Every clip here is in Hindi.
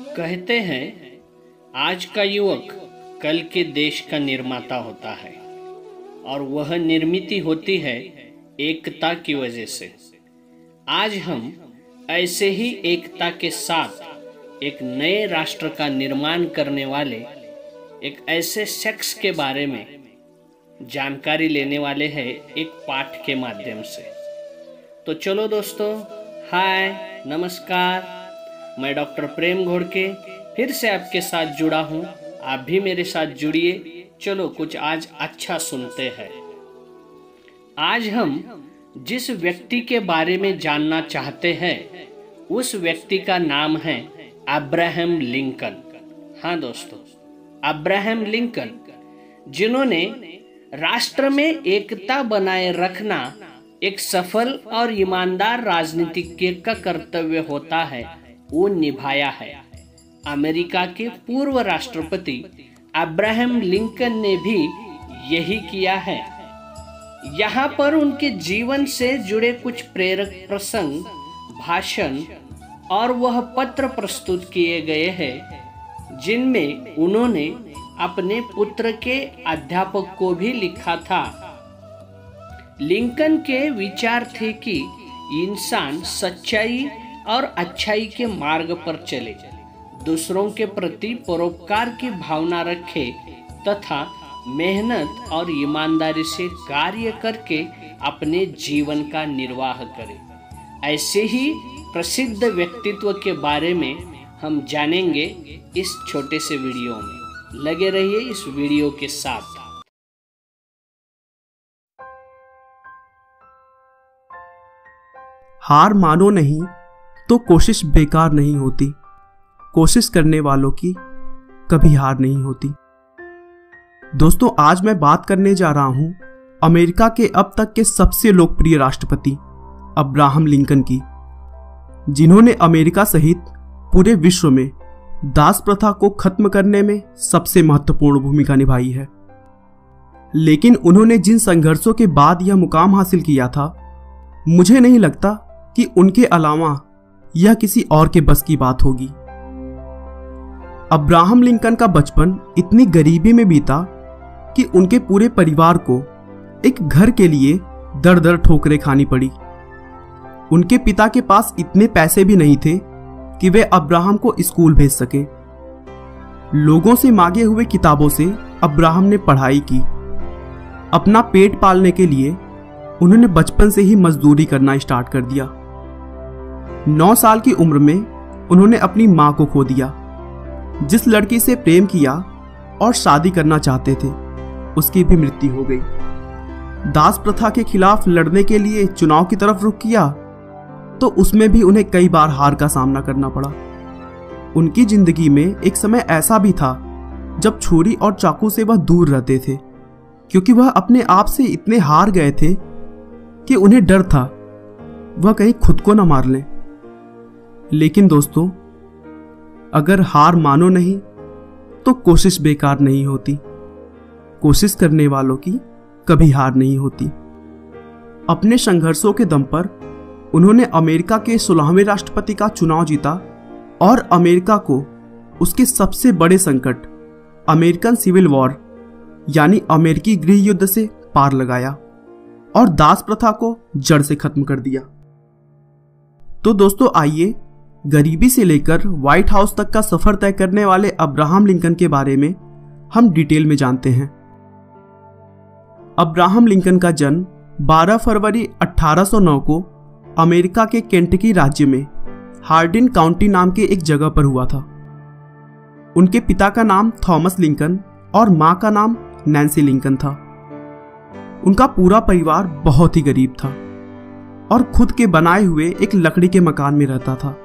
कहते हैं आज का युवक कल के देश का निर्माता होता है और वह निर्मित होती है एकता की वजह से। आज हम ऐसे ही एकता के साथ एक नए राष्ट्र का निर्माण करने वाले एक ऐसे शख्स के बारे में जानकारी लेने वाले हैं एक पाठ के माध्यम से। तो चलो दोस्तों, हाय नमस्कार, मैं डॉक्टर प्रेम घोड़के फिर से आपके साथ जुड़ा हूँ। आप भी मेरे साथ जुड़िए। चलो कुछ आज अच्छा सुनते हैं। आज हम जिस व्यक्ति के बारे में जानना चाहते हैं उस व्यक्ति का नाम है अब्राहम लिंकन। हाँ दोस्तों, अब्राहम लिंकन, जिन्होंने राष्ट्र में एकता बनाए रखना एक सफल और ईमानदार राजनीतिज्ञ का कर्तव्य होता है, वो निभाया है। अमेरिका के पूर्व राष्ट्रपति अब्राहम लिंकन ने भी यही किया है। यहाँ पर उनके जीवन से जुड़े कुछ प्रेरक प्रसंग, भाषण और वह पत्र प्रस्तुत किए गए हैं जिनमें उन्होंने अपने पुत्र के अध्यापक को भी लिखा था। लिंकन के विचार थे कि इंसान सच्चाई और अच्छाई के मार्ग पर चले, दूसरों के प्रति परोपकार की भावना रखे तथा मेहनत और ईमानदारी से कार्य करके अपने जीवन का निर्वाह करे। ऐसे ही प्रसिद्ध व्यक्तित्व के बारे में हम जानेंगे इस छोटे से वीडियो में। लगे रहिए इस वीडियो के साथ। हार मानो नहीं तो कोशिश बेकार नहीं होती। कोशिश करने वालों की कभी हार नहीं होती। दोस्तों, आज मैं बात करने जा रहा हूं अमेरिका के अब तक के सबसे लोकप्रिय राष्ट्रपति अब्राहम लिंकन की, जिन्होंने अमेरिका सहित पूरे विश्व में दास प्रथा को खत्म करने में सबसे महत्वपूर्ण भूमिका निभाई है। लेकिन उन्होंने जिन संघर्षों के बाद यह मुकाम हासिल किया था, मुझे नहीं लगता कि उनके अलावा यह किसी और के बस की बात होगी। अब्राहम लिंकन का बचपन इतनी गरीबी में बीता कि उनके पूरे परिवार को एक घर के लिए दर दर ठोकरें खानी पड़ी। उनके पिता के पास इतने पैसे भी नहीं थे कि वे अब्राहम को स्कूल भेज सके। लोगों से मांगे हुए किताबों से अब्राहम ने पढ़ाई की। अपना पेट पालने के लिए उन्होंने बचपन से ही मजदूरी करना स्टार्ट कर दिया। 9 साल की उम्र में उन्होंने अपनी मां को खो दिया। जिस लड़की से प्रेम किया और शादी करना चाहते थे, उसकी भी मृत्यु हो गई। दास प्रथा के खिलाफ लड़ने के लिए चुनाव की तरफ रुख किया तो उसमें भी उन्हें कई बार हार का सामना करना पड़ा। उनकी जिंदगी में एक समय ऐसा भी था जब छुरी और चाकू से वह दूर रहते थे, क्योंकि वह अपने आप से इतने हार गए थे कि उन्हें डर था वह कहीं खुद को न मार लें। लेकिन दोस्तों, अगर हार मानो नहीं तो कोशिश बेकार नहीं होती। कोशिश करने वालों की कभी हार नहीं होती। अपने संघर्षों के दम पर उन्होंने अमेरिका के 16वें राष्ट्रपति का चुनाव जीता और अमेरिका को उसके सबसे बड़े संकट अमेरिकन सिविल वॉर यानी अमेरिकी गृह युद्ध से पार लगाया और दास प्रथा को जड़ से खत्म कर दिया। तो दोस्तों, आइए गरीबी से लेकर व्हाइट हाउस तक का सफर तय करने वाले अब्राहम लिंकन के बारे में हम डिटेल में जानते हैं। अब्राहम लिंकन का जन्म 12 फरवरी 1809 को अमेरिका के केंटकी राज्य में हार्डिन काउंटी नाम के एक जगह पर हुआ था। उनके पिता का नाम थॉमस लिंकन और मां का नाम नैन्सी लिंकन था। उनका पूरा परिवार बहुत ही गरीब था और खुद के बनाए हुए एक लकड़ी के मकान में रहता था।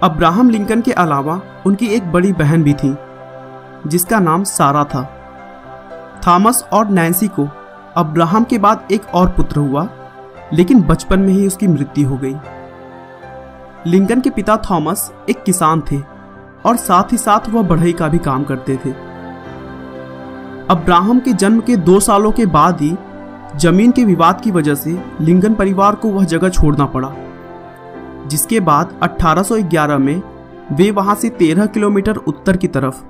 अब्राहम लिंकन के अलावा उनकी एक बड़ी बहन भी थी जिसका नाम सारा था। थॉमस और नैन्सी को अब्राहम के बाद एक और पुत्र हुआ, लेकिन बचपन में ही उसकी मृत्यु हो गई। लिंकन के पिता थॉमस एक किसान थे और साथ ही साथ वह बढ़ई का भी काम करते थे। अब्राहम के जन्म के 2 सालों के बाद ही जमीन के विवाद की वजह से लिंकन परिवार को वह जगह छोड़ना पड़ा, जिसके बाद 1811 में वे वहां से 13 किलोमीटर उत्तर की तरफ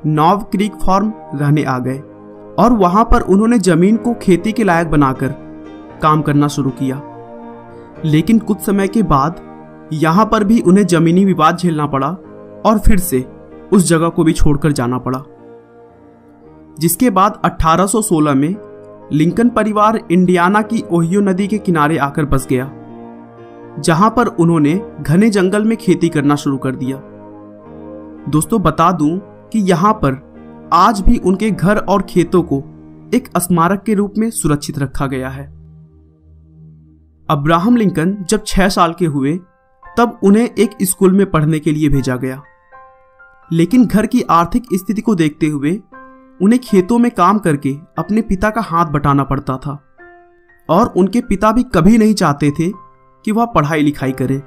नॉव क्रीक फार्म रहने आ गए और वहां पर उन्होंने जमीन को खेती के लायक बनाकर काम करना शुरू किया। लेकिन कुछ समय के बाद यहां पर भी उन्हें जमीनी विवाद झेलना पड़ा और फिर से उस जगह को भी छोड़कर जाना पड़ा। जिसके बाद 1816 में लिंकन परिवार इंडियाना की ओहियो नदी के किनारे आकर बस गया, जहां पर उन्होंने घने जंगल में खेती करना शुरू कर दिया। दोस्तों, बता दूं कि यहां पर आज भी उनके घर और खेतों को एक स्मारक के रूप में सुरक्षित रखा गया है। अब्राहम लिंकन जब 6 साल के हुए तब उन्हें एक स्कूल में पढ़ने के लिए भेजा गया, लेकिन घर की आर्थिक स्थिति को देखते हुए उन्हें खेतों में काम करके अपने पिता का हाथ बटाना पड़ता था और उनके पिता भी कभी नहीं चाहते थे कि वह पढ़ाई लिखाई करे।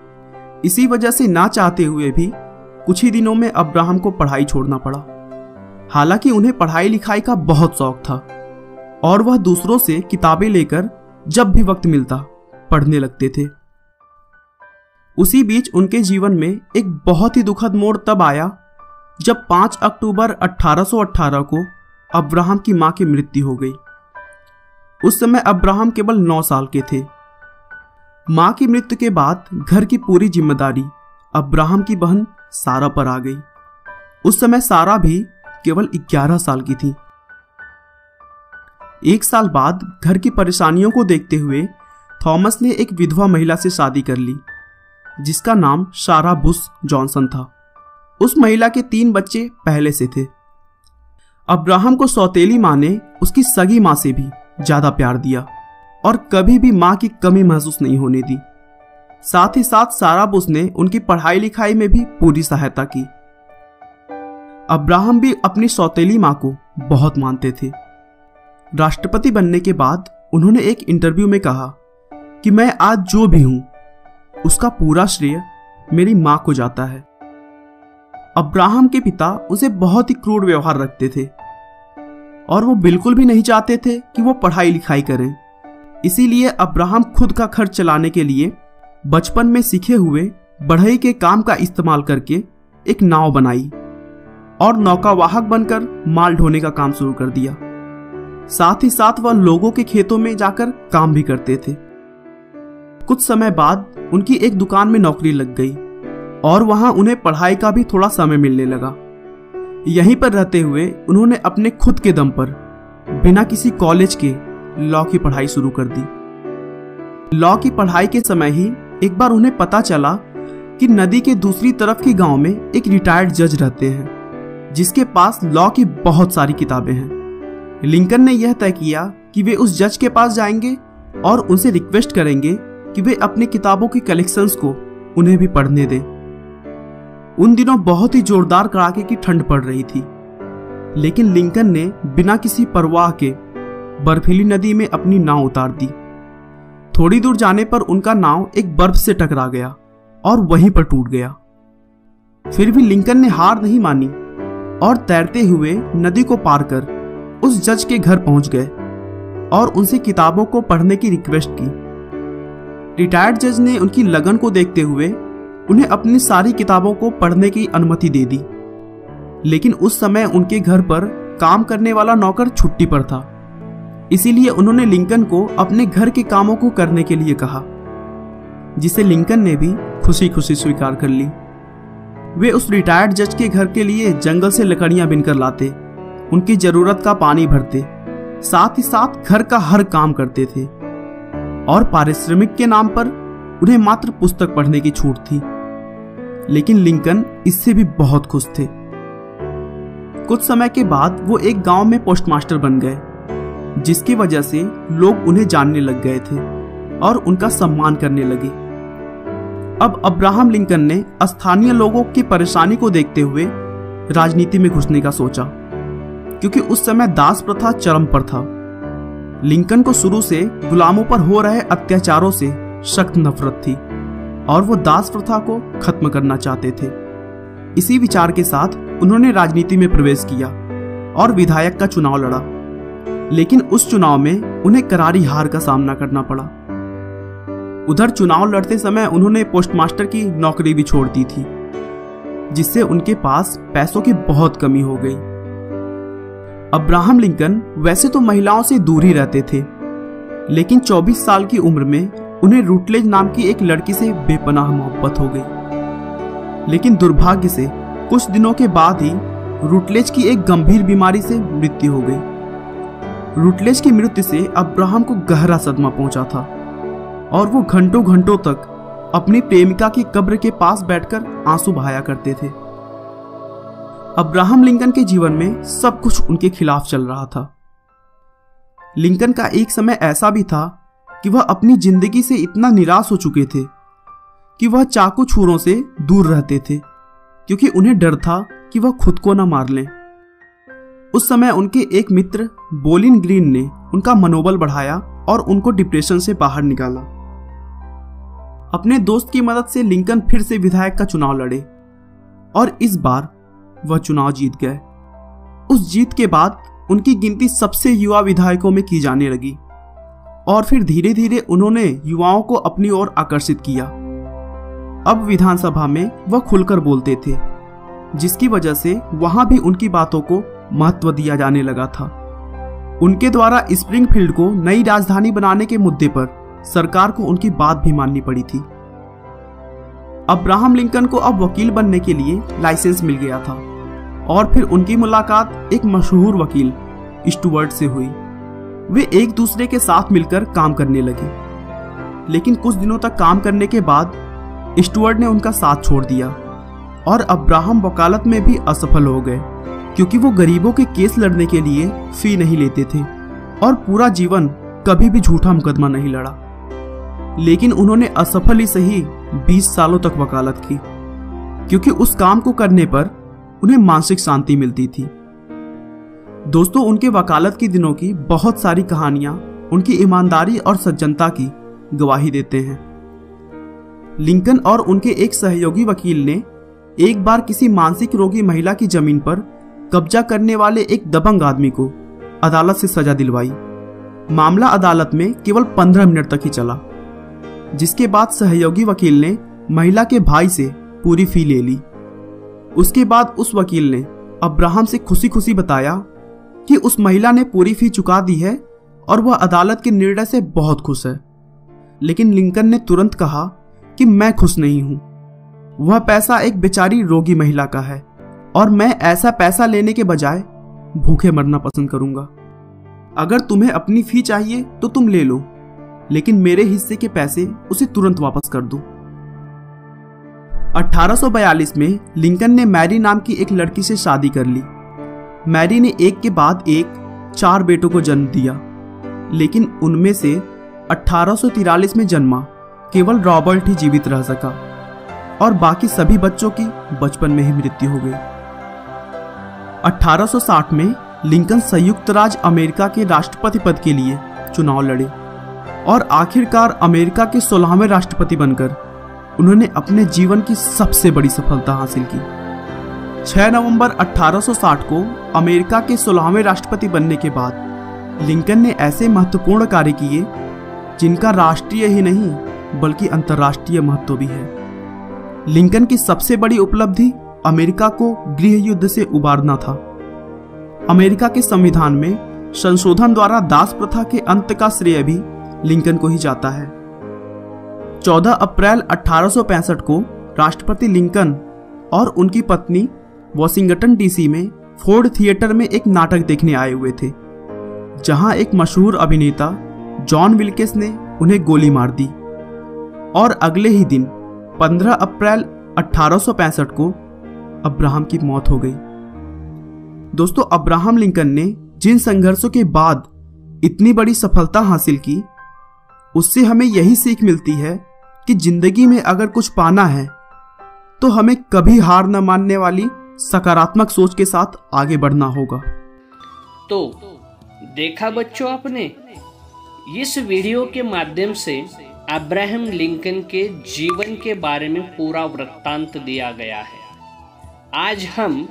इसी वजह से ना चाहते हुए भी कुछ ही दिनों में अब्राहम को पढ़ाई छोड़ना पड़ा। हालांकि उन्हें पढ़ाई लिखाई का बहुत शौक था और वह दूसरों से किताबें लेकर जब भी वक्त मिलता पढ़ने लगते थे। उसी बीच उनके जीवन में एक बहुत ही दुखद मोड़ तब आया जब 5 अक्टूबर 1818 को अब्राहम की मां की मृत्यु हो गई। उस समय अब्राहम केवल 9 साल के थे। मां की मृत्यु के बाद घर की पूरी जिम्मेदारी अब्राहम की बहन सारा पर आ गई। उस समय सारा भी केवल 11 साल की थी। 1 साल बाद घर की परेशानियों को देखते हुए थॉमस ने एक विधवा महिला से शादी कर ली, जिसका नाम सारा बुश जॉनसन था। उस महिला के 3 बच्चे पहले से थे। अब्राहम को सौतेली मां ने उसकी सगी मां से भी ज्यादा प्यार दिया और कभी भी मां की कमी महसूस नहीं होने दी। साथ ही साथ सारा बुश ने उनकी पढ़ाई लिखाई में भी पूरी सहायता की। अब्राहम भी अपनी सौतेली मां को बहुत मानते थे। राष्ट्रपति बनने के बाद उन्होंने एक इंटरव्यू में कहा कि मैं आज जो भी हूं उसका पूरा श्रेय मेरी मां को जाता है। अब्राहम के पिता उसे बहुत ही क्रूर व्यवहार रखते थे और वो बिल्कुल भी नहीं चाहते थे कि वो पढ़ाई लिखाई करें। इसीलिए अब्राहम खुद का खर्च चलाने के लिए बचपन में सीखे हुए बढ़ई के काम का इस्तेमाल करके एक नाव बनाई और नौकावाहक बनकर माल ढोने का काम शुरू कर दिया। साथ ही साथ वह लोगों के खेतों में जाकर काम भी करते थे। कुछ समय बाद उनकी एक दुकान में नौकरी लग गई और वहां उन्हें पढ़ाई का भी थोड़ा समय मिलने लगा। यहीं पर रहते हुए उन्होंने अपने खुद के दम पर बिना किसी कॉलेज के लॉ की पढ़ाई शुरू कर दी। लॉ की पढ़ाई के समय ही एक बार उन्हें पता चला कि नदी के दूसरी तरफ के गांव में एक रिटायर्ड जज रहते हैं, जिसके पास लॉ की बहुत सारी किताबें हैं। लिंकन ने यह तय किया कि वे उस जज के पास जाएंगे और उनसे रिक्वेस्ट करेंगे कि वे अपनी किताबों की कलेक्शंस को उन्हें भी पढ़ने दें। उन दिनों बहुत ही जोरदार कड़ाके की ठंड पड़ रही थी, लेकिन लिंकन ने बिना किसी परवाह के बर्फीली नदी में अपनी नाव उतार दी। थोड़ी दूर जाने पर उनका नाव एक बर्फ से टकरा गया और वहीं पर टूट गया। फिर भी लिंकन ने हार नहीं मानी और तैरते हुए नदी को पार कर उस जज के घर पहुंच गए और उनसे किताबों को पढ़ने की रिक्वेस्ट की। रिटायर्ड जज ने उनकी लगन को देखते हुए उन्हें अपनी सारी किताबों को पढ़ने की अनुमति दे दी, लेकिन उस समय उनके घर पर काम करने वाला नौकर छुट्टी पर था। इसीलिए उन्होंने लिंकन को अपने घर के कामों को करने के लिए कहा, जिसे लिंकन ने भी खुशी खुशी स्वीकार कर ली। वे उस रिटायर्ड जज के घर के लिए जंगल से लकड़ियां बिनकर लाते, उनकी जरूरत का पानी भरते, साथ ही साथ घर का हर काम करते थे और पारिश्रमिक के नाम पर उन्हें मात्र पुस्तक पढ़ने की छूट थी। लेकिन लिंकन इससे भी बहुत खुश थे। कुछ समय के बाद वो एक गांव में पोस्टमास्टर बन गए, जिसकी वजह से लोग उन्हें जानने लग गए थे और उनका सम्मान करने लगे। अब अब्राहम लिंकन ने स्थानीय लोगों की परेशानी को देखते हुए राजनीति में घुसने का सोचा, क्योंकि उस समय दास प्रथा चरम पर था। लिंकन को शुरू से गुलामों पर हो रहे अत्याचारों से सख्त नफरत थी और वो दास प्रथा को खत्म करना चाहते थे। इसी विचार के साथ उन्होंने राजनीति में प्रवेश किया और विधायक का चुनाव लड़ा, लेकिन उस चुनाव में उन्हें करारी हार का सामना करना पड़ा। उधर चुनाव लड़ते समय उन्होंने पोस्टमास्टर की नौकरी भी छोड़ दी थी। जिससे उनके पास पैसों की बहुत कमी हो गई। अब्राहम लिंकन वैसे तो महिलाओं से दूर ही रहते थे, लेकिन 24 साल की उम्र में उन्हें रूटलेज नाम की एक लड़की से बेपनाह मोहब्बत हो गई। लेकिन दुर्भाग्य से कुछ दिनों के बाद ही रूटलेज की एक गंभीर बीमारी से मृत्यु हो गई। रूटलेज की मृत्यु से अब्राहम को गहरा सदमा पहुंचा था और वो घंटों घंटों तक अपनी प्रेमिका की कब्र के पास बैठकर आंसू बहाया करते थे। अब्राहम लिंकन के जीवन में सब कुछ उनके खिलाफ चल रहा था। लिंकन का एक समय ऐसा भी था कि वह अपनी जिंदगी से इतना निराश हो चुके थे कि वह चाकू छुरों से दूर रहते थे, क्योंकि उन्हें डर था कि वह खुद को न मार लें। उस समय उनके एक मित्र बोलिन ग्रीन ने उनका मनोबल बढ़ाया और उनको डिप्रेशन से बाहर निकाला। अपने दोस्त की मदद से लिंकन फिर से विधायक का चुनाव लड़े और इस बार वह चुनाव जीत गए। उस जीत के बाद उनकी गिनती सबसे युवा विधायकों में की जाने लगी और फिर धीरे धीरे उन्होंने युवाओं को अपनी ओर आकर्षित किया। अब विधानसभा में वह खुलकर बोलते थे, जिसकी वजह से वहां भी उनकी बातों को महत्व दिया जाने लगा था। उनके द्वारा स्प्रिंगफील्ड को नई राजधानी बनाने के मुद्दे पर सरकार को उनकी बात भी माननी पड़ी थी। अब्राहम लिंकन को अब वकील बनने के लिए लाइसेंस मिल गया था और फिर उनकी मुलाकात एक मशहूर वकील स्टुअर्ट से हुई। वे एक दूसरे के साथ मिलकर काम करने लगे, लेकिन कुछ दिनों तक काम करने के बाद स्टुअर्ट ने उनका साथ छोड़ दिया और अब्राहम वकालत में भी असफल हो गए, क्योंकि वो गरीबों के केस लड़ने के लिए फी नहीं लेते थे और पूरा जीवन कभी भी झूठा मुकदमा नहीं लड़ा। लेकिन उन्होंने असफल ही सही 20 सालों तक वकालत की, क्योंकि उस काम को करने पर उन्हें मानसिक शांति मिलती थी। दोस्तों, उनके वकालत के दिनों की बहुत सारी कहानियां उनकी ईमानदारी और सज्जनता की गवाही देते हैं। लिंकन और उनके एक सहयोगी वकील ने एक बार किसी मानसिक रोगी महिला की जमीन पर कब्जा करने वाले एक दबंग आदमी को अदालत से सजा दिलवाई। मामला अदालत में केवल 15 मिनट तक ही चला, जिसके बाद सहयोगी वकील ने महिला के भाई से पूरी फी ले ली। उसके बाद उस वकील ने अब्राहम से खुशी खुशी बताया कि उस महिला ने पूरी फी चुका दी है और वह अदालत के निर्णय से बहुत खुश है। लेकिन लिंकन ने तुरंत कहा कि मैं खुश नहीं हूं, वह पैसा एक बेचारी रोगी महिला का है और मैं ऐसा पैसा लेने के बजाय भूखे मरना पसंद करूंगा। अगर तुम्हें अपनी फी चाहिए तो तुम ले लो, लेकिन मेरे हिस्से के पैसे उसे तुरंत वापस कर दो। 1842 में लिंकन ने मैरी नाम की एक लड़की से शादी कर ली। मैरी ने एक के बाद एक 4 बेटों को जन्म दिया, लेकिन उनमें से 1843 में जन्मा केवल रॉबर्ट ही जीवित रह सका और बाकी सभी बच्चों की बचपन में ही मृत्यु हो गई। 1860 में लिंकन संयुक्त राज्य अमेरिका के राष्ट्रपति पद के लिए चुनाव लड़े और आखिरकार अमेरिका के 16वें राष्ट्रपति बनकर उन्होंने अपने जीवन की सबसे बड़ी सफलता हासिल की। 6 नवंबर 1860 को अमेरिका के 16वें राष्ट्रपति बनने के बाद लिंकन ने ऐसे महत्वपूर्ण कार्य किए जिनका राष्ट्रीय ही नहीं बल्कि अंतर्राष्ट्रीय महत्व भी है। लिंकन की सबसे बड़ी उपलब्धि अमेरिका को गृह युद्ध से उबारना था। अमेरिका के संविधान में संशोधन द्वारा दास प्रथा के अंत का श्रेय भी लिंकन को ही जाता है। 14 अप्रैल 1865 को राष्ट्रपति लिंकन और उनकी पत्नी वॉशिंगटन डीसी में फोर्ड थिएटर में एक नाटक देखने आए हुए थे, जहां एक मशहूर अभिनेता जॉन विल्केस ने उन्हें गोली मार दी और अगले ही दिन 15 अप्रैल 1865 को अब्राहम की मौत हो गई। दोस्तों, अब्राहम लिंकन ने जिन संघर्षों के बाद इतनी बड़ी सफलता हासिल की, उससे हमें यही सीख मिलती है कि जिंदगी में अगर कुछ पाना है तो हमें कभी हार न मानने वाली सकारात्मक सोच के साथ आगे बढ़ना होगा। तो देखा बच्चों, आपने इस वीडियो के माध्यम से अब्राहम लिंकन के जीवन के बारे में पूरा वृत्तांत दिया गया है। आज हम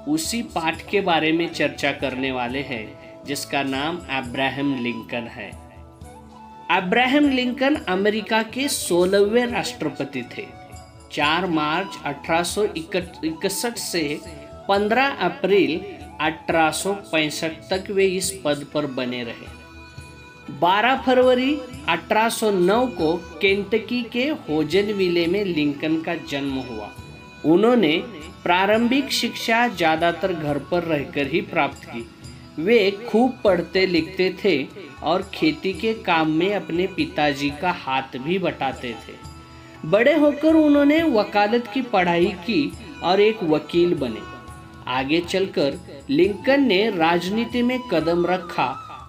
उसी पाठ के बारे में चर्चा करने वाले हैं जिसका नाम अब्राहम लिंकन है। अब्राहम लिंकन अमेरिका के 16वें राष्ट्रपति थे 4 मार्च 1861 से 15 अप्रैल 1865 तक वे इस पद पर बने रहे। 12 फरवरी 1809 को केंटकी के होजनविले में लिंकन का जन्म हुआ। उन्होंने प्रारंभिक शिक्षा ज़्यादातर घर पर रहकर ही प्राप्त की। वे खूब पढ़ते लिखते थे और खेती के काम में अपने पिताजी का हाथ भी बटाते थे। बड़े होकर उन्होंने वकालत की पढ़ाई की और एक वकील बने। आगे चलकर लिंकन ने राजनीति में कदम रखा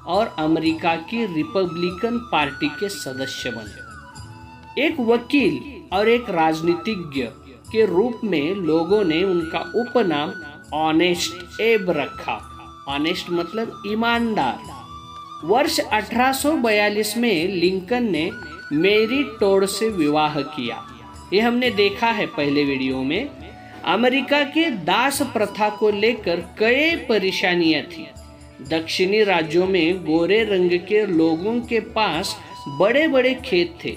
और अमेरिका की रिपब्लिकन पार्टी के सदस्य बने। एक वकील और एक राजनीतिज्ञ के रूप में लोगों ने उनका उपनाम ऑनेस्ट एब रखा। ऑनेस्ट मतलब ईमानदार। वर्ष 1842 में लिंकन ने मेरी टोड से विवाह किया। ये हमने देखा है पहले वीडियो में। अमेरिका के दास प्रथा को लेकर कई परेशानियां थी। दक्षिणी राज्यों में गोरे रंग के लोगों के पास बड़े बड़े खेत थे,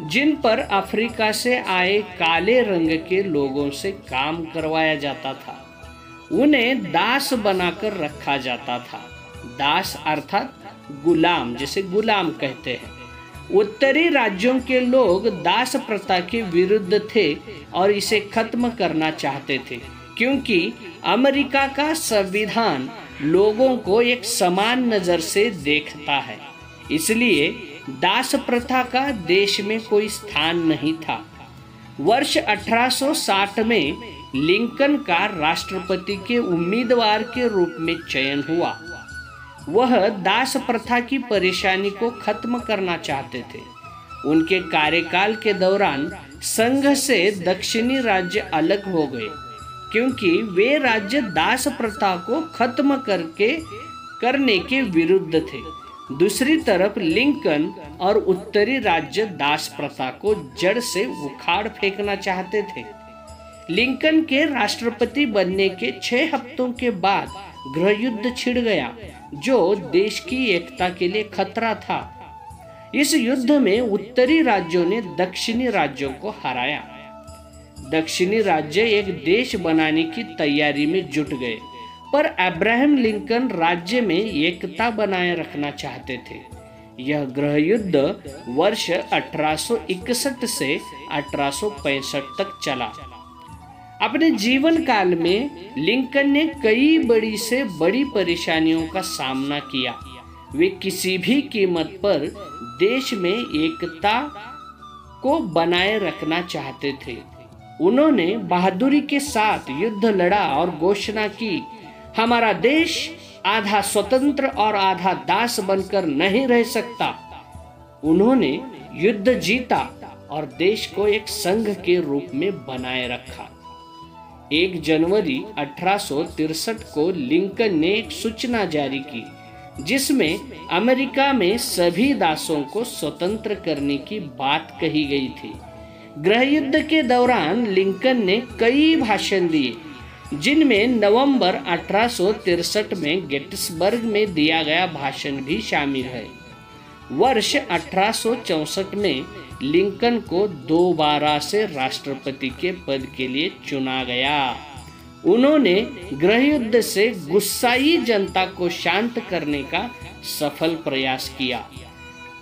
जिन पर अफ्रीका से आए काले रंग के लोगों से काम करवाया जाता था। उन्हें दास बनाकर रखा जाता था। दास अर्थात गुलाम, जिसे गुलाम कहते हैं। उत्तरी राज्यों के लोग दास प्रथा के विरुद्ध थे और इसे खत्म करना चाहते थे, क्योंकि अमेरिका का संविधान लोगों को एक समान नजर से देखता है। इसलिए दास प्रथा का देश में कोई स्थान नहीं था। वर्ष 1860 में लिंकन का राष्ट्रपति के उम्मीदवार के रूप में चयन हुआ। वह दास प्रथा की परेशानी को खत्म करना चाहते थे। उनके कार्यकाल के दौरान संघ से दक्षिणी राज्य अलग हो गए, क्योंकि वे राज्य दास प्रथा को खत्म करने के विरुद्ध थे। दूसरी तरफ लिंकन और उत्तरी राज्य दास प्रथा को जड़ से उखाड़ फेंकना चाहते थे। लिंकन के राष्ट्रपति बनने के 6 हफ्तों के बाद गृह युद्ध छिड़ गया, जो देश की एकता के लिए खतरा था। इस युद्ध में उत्तरी राज्यों ने दक्षिणी राज्यों को हराया। दक्षिणी राज्य एक देश बनाने की तैयारी में जुट गए, पर अब्राहम लिंकन राज्य में एकता बनाए रखना चाहते थे। यह गृह युद्ध वर्ष 1861 से 1865 तक चला। अपने जीवन काल में लिंकन ने कई बड़ी से बड़ी परेशानियों का सामना किया। वे किसी भी कीमत पर देश में एकता को बनाए रखना चाहते थे। उन्होंने बहादुरी के साथ युद्ध लड़ा और घोषणा की, हमारा देश आधा स्वतंत्र और आधा दास बनकर नहीं रह सकता। उन्होंने युद्ध जीता और देश को एक संघ के रूप में बनाए रखा। 1 जनवरी 1863 को लिंकन ने एक सूचना जारी की, जिसमें अमेरिका में सभी दासों को स्वतंत्र करने की बात कही गई थी। गृह युद्ध के दौरान लिंकन ने कई भाषण दिए, जिनमें नवंबर 1863 में गेटिसबर्ग में दिया गया भाषण भी शामिल है। वर्ष 1864 में लिंकन को दोबारा से राष्ट्रपति के पद के लिए चुना गया। उन्होंने गृह युद्ध से गुस्साई जनता को शांत करने का सफल प्रयास किया।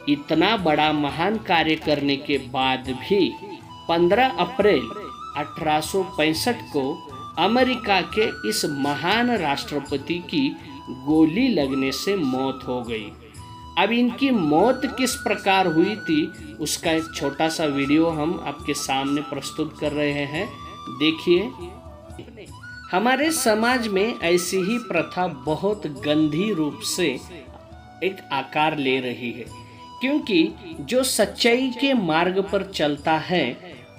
इतना बड़ा महान कार्य करने के बाद भी 15 अप्रैल 1865 को अमेरिका के इस महान राष्ट्रपति की गोली लगने से मौत हो गई। अब इनकी मौत किस प्रकार हुई थी, उसका एक छोटा सा वीडियो हम आपके सामने प्रस्तुत कर रहे हैं, देखिए। हमारे समाज में ऐसी ही प्रथा बहुत गंदी रूप से एक आकार ले रही है, क्योंकि जो सच्चाई के मार्ग पर चलता है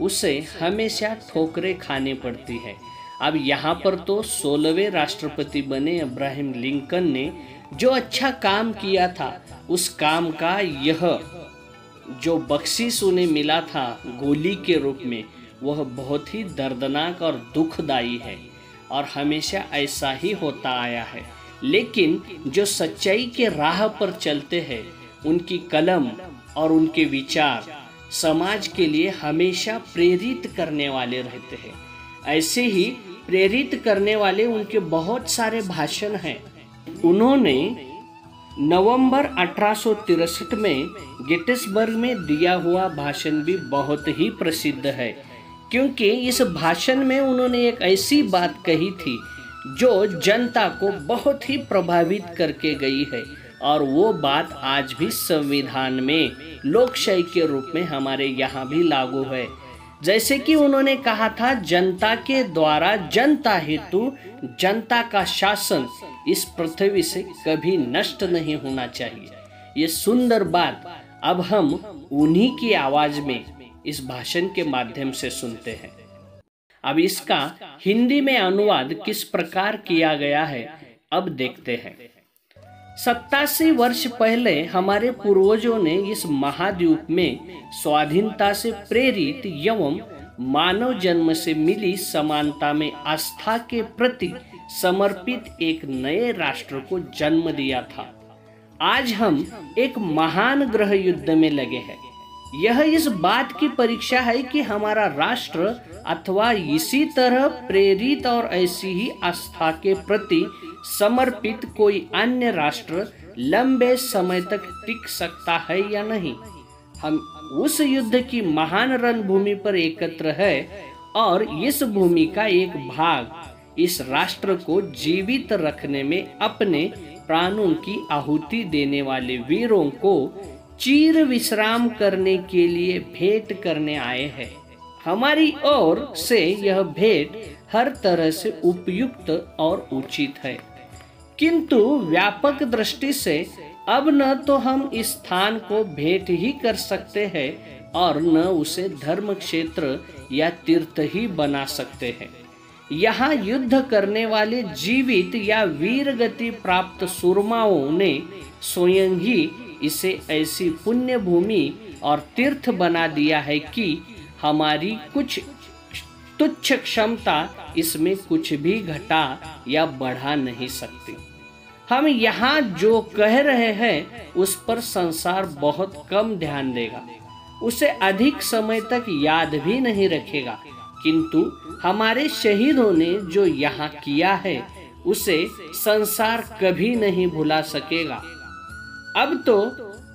उसे हमेशा ठोकरें खानी पड़ती है। अब यहाँ पर तो 16वें राष्ट्रपति बने अब्राहम लिंकन ने जो अच्छा काम किया था, उस काम का यह जो बख्शीश उन्हें मिला था गोली के रूप में, वह बहुत ही दर्दनाक और दुखदाई है और हमेशा ऐसा ही होता आया है। लेकिन जो सच्चाई के राह पर चलते हैं, उनकी कलम और उनके विचार समाज के लिए हमेशा प्रेरित करने वाले रहते हैं। ऐसे ही प्रेरित करने वाले उनके बहुत सारे भाषण हैं। उन्होंने नवंबर 1863 में गेटिसबर्ग में दिया हुआ भाषण भी बहुत ही प्रसिद्ध है, क्योंकि इस भाषण में उन्होंने एक ऐसी बात कही थी जो जनता को बहुत ही प्रभावित करके गई है, और वो बात आज भी संविधान में लोकशाही के रूप में हमारे यहाँ भी लागू है। जैसे कि उन्होंने कहा था, जनता के द्वारा जनता हेतु जनता का शासन इस पृथ्वी से कभी नष्ट नहीं होना चाहिए। ये सुंदर बात अब हम उन्हीं की आवाज में इस भाषण के माध्यम से सुनते हैं। अब इसका हिंदी में अनुवाद किस प्रकार किया गया है, अब देखते हैं। 87 वर्ष पहले हमारे पूर्वजों ने इस महाद्वीप में स्वाधीनता से प्रेरित एवं मानव जन्म से मिली समानता में आस्था के प्रति समर्पित एक नए राष्ट्र को जन्म दिया था। आज हम एक महान गृह युद्ध में लगे हैं। यह इस बात की परीक्षा है कि हमारा राष्ट्र अथवा इसी तरह प्रेरित और ऐसी ही आस्था के प्रति समर्पित कोई अन्य राष्ट्र लंबे समय तक टिक सकता है या नहीं। हम उस युद्ध की महान रणभूमि पर एकत्र है और इस भूमि का एक भाग इस राष्ट्र को जीवित रखने में अपने प्राणों की आहुति देने वाले वीरों को चिर विश्राम करने के लिए भेंट करने आए हैं। हमारी ओर से यह भेंट हर तरह से उपयुक्त और उचित है, किंतु व्यापक दृष्टि से अब न तो हम इस स्थान को भेंट ही कर सकते हैं और न उसे धर्म क्षेत्र या तीर्थ ही बना सकते हैं। यहाँ युद्ध करने वाले जीवित या वीर गति प्राप्त सूरमाओं ने स्वयं ही इसे ऐसी पुण्य भूमि और तीर्थ बना दिया है कि हमारी कुछ तुच्छ क्षमता इसमें कुछ भी घटा या बढ़ा नहीं सकती। हम यहाँ जो कह रहे हैं उस पर संसार बहुत कम ध्यान देगा, उसे अधिक समय तक याद भी नहीं रखेगा, किंतु हमारे शहीदों ने जो यहाँ किया है उसे संसार कभी नहीं भुला सकेगा। अब तो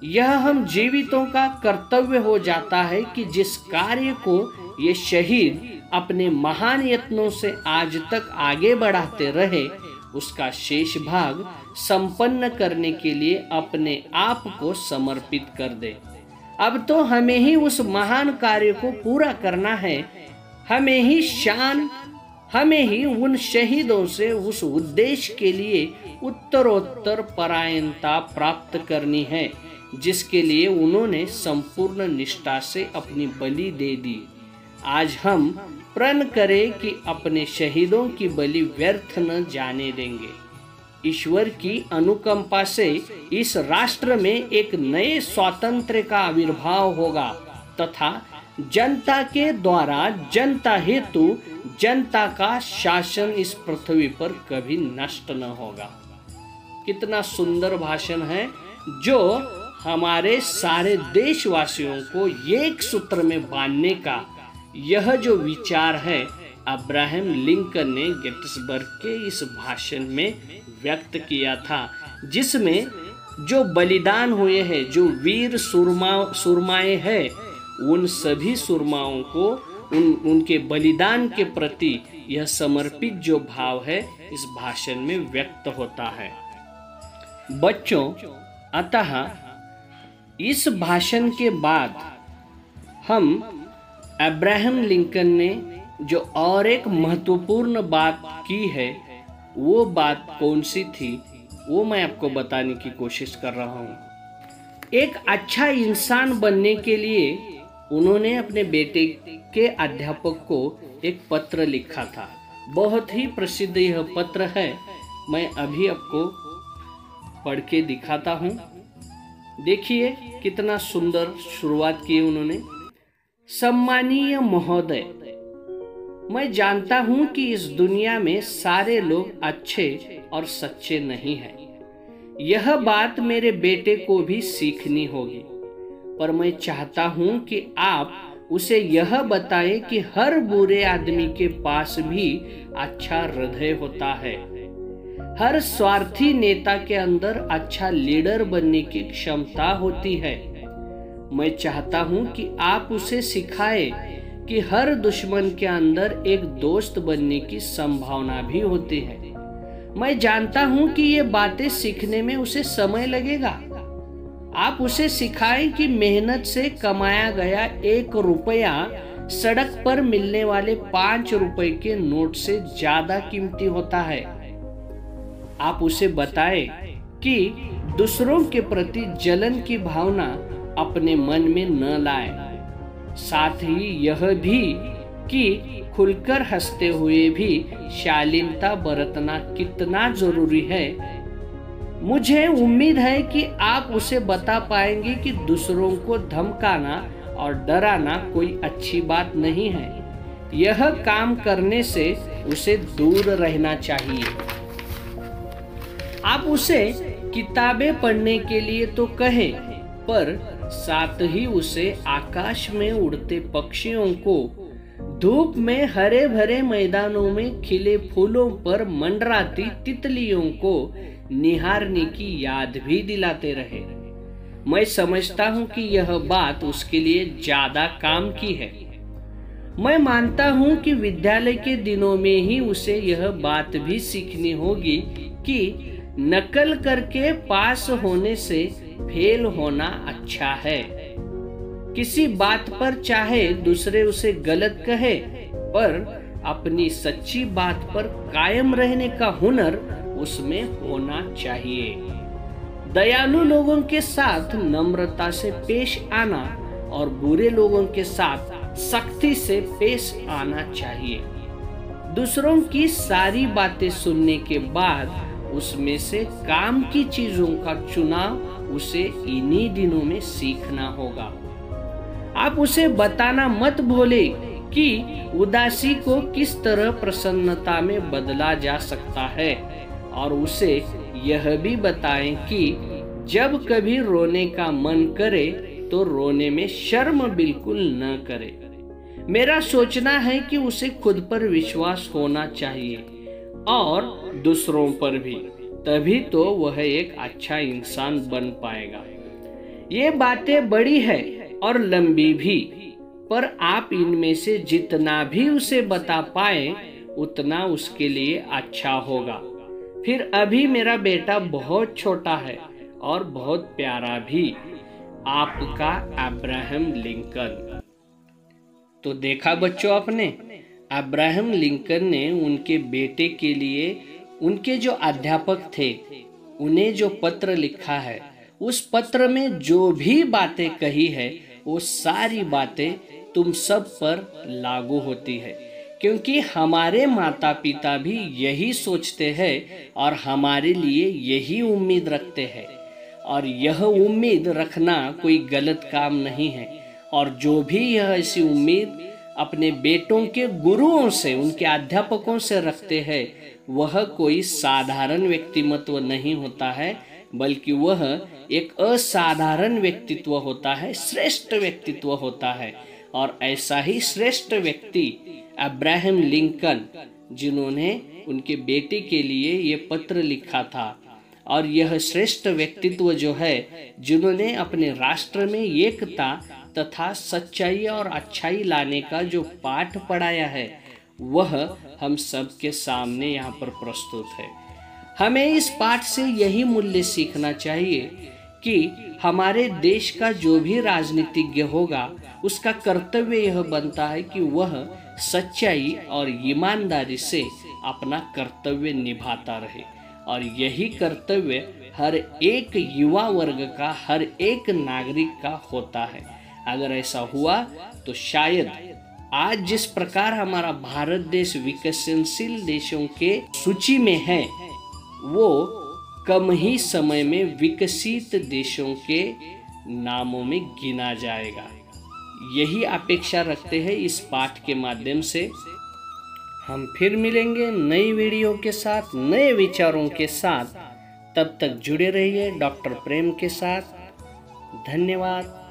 यह हम जीवितों का कर्तव्य हो जाता है कि जिस कार्य को ये शहीद अपने महान यत्नों से आज तक आगे बढ़ाते रहे उसका शेष भाग संपन्न करने के लिए अपने आप को समर्पित कर दे। अब तो हमें ही उस महान कार्य को पूरा करना है, हमें ही उन शहीदों से उस उद्देश्य के लिए उत्तरोत्तर परायणता प्राप्त करनी है जिसके लिए उन्होंने संपूर्ण निष्ठा से अपनी बलि दे दी। आज हम प्रण करें कि अपने शहीदों की बलि व्यर्थ न जाने देंगे। ईश्वर की अनुकंपा से इस राष्ट्र में एक नए स्वातंत्र्य का आविर्भाव होगा तथा जनता के द्वारा जनता हेतु जनता का शासन इस पृथ्वी पर कभी नष्ट न होगा। कितना सुंदर भाषण है जो हमारे सारे देशवासियों को एक सूत्र में बांधने का यह जो विचार है अब्राहम लिंकन ने गेटिसबर्ग के इस भाषण में व्यक्त किया था, जिसमें जो बलिदान हुए हैं, जो वीर सुरमाए हैं, उन सभी सुरमाओं को उनके बलिदान के प्रति यह समर्पित जो भाव है इस भाषण में व्यक्त होता है। बच्चों, अतः इस भाषण के बाद हम अब्राहम लिंकन ने जो और एक महत्वपूर्ण बात की है वो बात कौन सी थी वो मैं आपको बताने की कोशिश कर रहा हूँ। एक अच्छा इंसान बनने के लिए उन्होंने अपने बेटे के अध्यापक को एक पत्र लिखा था। बहुत ही प्रसिद्ध यह पत्र है, मैं अभी आपको पढ़ के दिखाता हूँ। देखिए कितना सुंदर शुरुआत की उन्होंने। सम्मानीय महोदय, मैं जानता हूं कि इस दुनिया में सारे लोग अच्छे और सच्चे नहीं हैं। यह बात मेरे बेटे को भी सीखनी होगी। पर मैं चाहता हूं कि आप उसे यह बताएं कि हर बुरे आदमी के पास भी अच्छा हृदय होता है। हर स्वार्थी नेता के अंदर अच्छा लीडर बनने की क्षमता होती है। मैं चाहता हूं कि आप उसे सिखाएं कि हर दुश्मन के अंदर एक दोस्त बनने की संभावना भी होती है। मैं जानता हूं कि ये बातें सीखने में उसे समय लगेगा। आप उसे सिखाएं कि मेहनत से कमाया गया 1 रुपया सड़क पर मिलने वाले 5 रुपए के नोट से ज्यादा कीमती होता है। आप उसे बताएं कि दूसरों के प्रति जलन की भावना अपने मन में न लाए। साथ ही यह भी कि खुलकर हंसते हुए भी शालीनता बरतना कितना जरूरी है। मुझे उम्मीद है कि आप उसे बता पाएंगे कि दूसरों को धमकाना और डराना कोई अच्छी बात नहीं है। यह काम करने से उसे दूर रहना चाहिए। आप उसे किताबें पढ़ने के लिए तो कहें, पर साथ ही उसे आकाश में उड़ते पक्षियों को, धूप में हरे भरे मैदानों में खिले फूलों पर मंडराती तितलियों को निहारने की याद भी दिलाते रहे। मैं समझता हूं कि यह बात उसके लिए ज्यादा काम की है। मैं मानता हूं कि विद्यालय के दिनों में ही उसे यह बात भी सीखनी होगी कि नकल करके पास होने से फेल होना अच्छा है। किसी बात पर चाहे दूसरे उसे गलत कहे, पर अपनी सच्ची बात पर कायम रहने का हुनर उसमें होना चाहिए। दयालु लोगों के साथ नम्रता से पेश आना और बुरे लोगों के साथ सख्ती से पेश आना चाहिए। दूसरों की सारी बातें सुनने के बाद उसमें से काम की चीजों का चुनाव उसे इन्हीं दिनों में सीखना होगा। आप उसे बताना मत भूले कि उदासी को किस तरह प्रसन्नता में बदला जा सकता है, और उसे यह भी बताएं कि जब कभी रोने का मन करे तो रोने में शर्म बिल्कुल न करे। मेरा सोचना है कि उसे खुद पर विश्वास होना चाहिए और दूसरों पर भी, तभी तो वह एक अच्छा इंसान बन पाएगा। ये बातें बड़ी है और लंबी भी, पर आप इनमें से जितना भी उसे बता पाए उतना उसके लिए अच्छा होगा। फिर अभी मेरा बेटा बहुत छोटा है और बहुत प्यारा भी। आपका अब्राहम लिंकन। तो देखा बच्चों, आपने अब्राहम लिंकन ने उनके बेटे के लिए उनके जो अध्यापक थे उन्हें जो पत्र लिखा है, उस पत्र में जो भी बातें कही है वो सारी बातें तुम सब पर लागू होती है, क्योंकि हमारे माता पिता भी यही सोचते हैं और हमारे लिए यही उम्मीद रखते हैं, और यह उम्मीद रखना कोई गलत काम नहीं है। और जो भी यह ऐसी उम्मीद अपने बेटों के गुरुओं से, उनके अध्यापकों से रखते हैं, वह कोई साधारण व्यक्तिमत्व नहीं होता है, बल्कि वह एक असाधारण व्यक्तित्व होता है, श्रेष्ठ व्यक्तित्व होता है। और ऐसा ही श्रेष्ठ व्यक्ति अब्राहम लिंकन, जिन्होंने उनके बेटे के लिए ये पत्र लिखा था, और यह श्रेष्ठ व्यक्तित्व जो है, जिन्होंने अपने राष्ट्र में एकता तथा सच्चाई और अच्छाई लाने का जो पाठ पढ़ाया है, वह हम सबके सामने यहाँ पर प्रस्तुत है। हमें इस पाठ से यही मूल्य सीखना चाहिए कि हमारे देश का जो भी राजनीतिज्ञ होगा, उसका कर्तव्य यह बनता है कि वह सच्चाई और ईमानदारी से अपना कर्तव्य निभाता रहे, और यही कर्तव्य हर एक युवा वर्ग का, हर एक नागरिक का होता है। अगर ऐसा हुआ तो शायद आज जिस प्रकार हमारा भारत देश विकसनशील देशों के सूची में है, वो कम ही समय में विकसित देशों के नामों में गिना जाएगा। यही अपेक्षा रखते हैं इस पाठ के माध्यम से। हम फिर मिलेंगे नई वीडियो के साथ, नए विचारों के साथ। तब तक जुड़े रहिए डॉक्टर प्रेम के साथ। धन्यवाद।